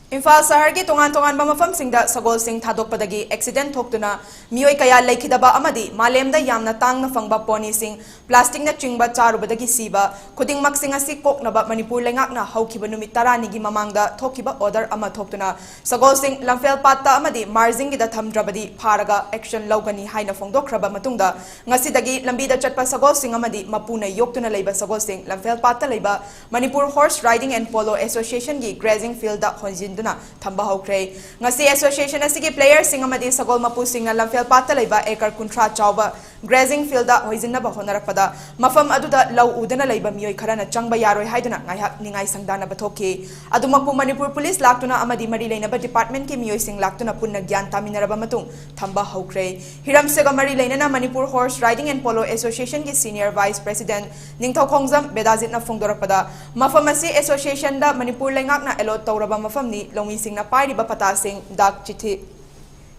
Imphal sahargi tongan mafamsingda sagolsing thadokpadagi accident thoktuna mioi kaya laikhidaba amadi malemda yamna tangna fangba ponising plastic na chingba charubadagi siba khudingmaksing asi koknaba Manipur lengakna haukhiba numit 10 gi mamangda thokiba order ama thoktuna sagolsing lamphelpata amadi marjing gi da thamdrabadi pharaga action lawgani haina fongdokhraba matungda ngasidagi lambida chatpa sagolsing amadi mapuna yoktuna leiba sagolsing lamphelpata leiba Manipur Horse Riding and Polo Association gi grazing field da hoijinduna thamba houkhre ngasi association asigi players sing amadi sagol mapu singna Lamphelpata leiba ekar kuntra chauba grazing field da hoijinna ba honarakpada mafam aduda law udana leiba mioi kharana changba yaroi haiduna ngaihak ningai sangdana bathoki adumakpu Manipur police laktuna amadi mari leinaba department ki mioi sing laktuna punna gyan taminaraba matung thamba houkhre hiram sega mari leinana Manipur Horse Riding and Polo Association ki senior vice president ningthau khongjam bedajit na fongdorakpada mafam asi association da Manipur lengakna allot tawraba mafam ni lomisingna pairiba patasing dak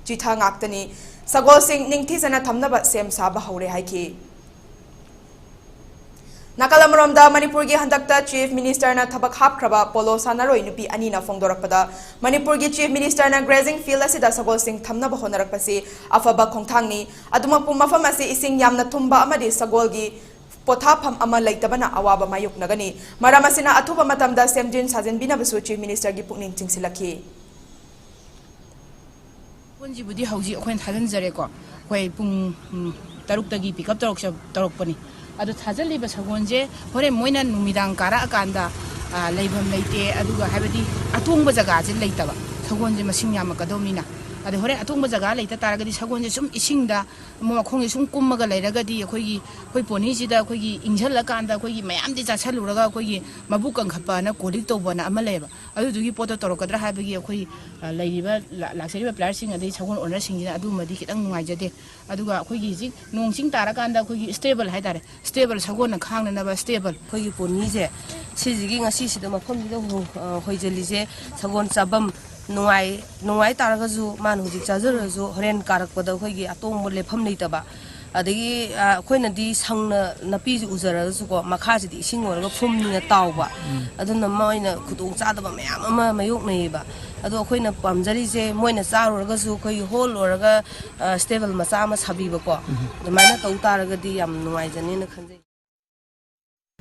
chitha ngaktani sagolsing ningthizana thamnaba sem saba haure haiki nakalamromda Manipur gi handakta chief minister na thabak hapkraba polo sanaroi nupi ani na fongdorakpada Manipur gi chief minister na grazing field asida sagolsing thamnaba honarakpasi afaba khongthangni adumapu mafam asi ising yamna thumba amadi sagol gi pothapam ama leitabana awaba mayuk nagani maramasina athuba matamda semjin sajenbina basu chief minister gi pukning chingsilakhi Punji budi hauji akhoi thajan jare ko khoi pung taruk tagi pick up tarok pani adu thajal liba sagonje hore moina numidang kara akanda leibam leite aduga habadi atungba jaga je leitaba sagonje masing yama kadomnina ade hore atungba jaga leita taragadi sagonje sum isingda makhongi sum kummaga leiragadi khoi poni jida khoi ingjal akanda khoi mayam di chasaluraga khoi mabu kangkhapa na kolik tobana amaleba adu dugi poto torokadra habagi khoi leiriba lakseriba player sing adi sagon owner sing jida adu madi kitang nungaijade aduga khoi ji nongsing tarakanda khoi stable haidare stable sagon na khangna na ba stable khoi poni je sijigi ngasi sida mafam di hoijelise sagon chabam nungai taragaju man hujik chajaraju horen karakpada khoi atong le pham leitaba adagi khoina di sangna napi uzarasu ko makhaji di ising orga phumni na tawba aduna moina khudong chadaba mayam ama mayok neiba ado khoina pamjari je moina charurga su khoi hol orga stable macha ma sabiba ko mana tau taragadi yam nungai jani na khanjai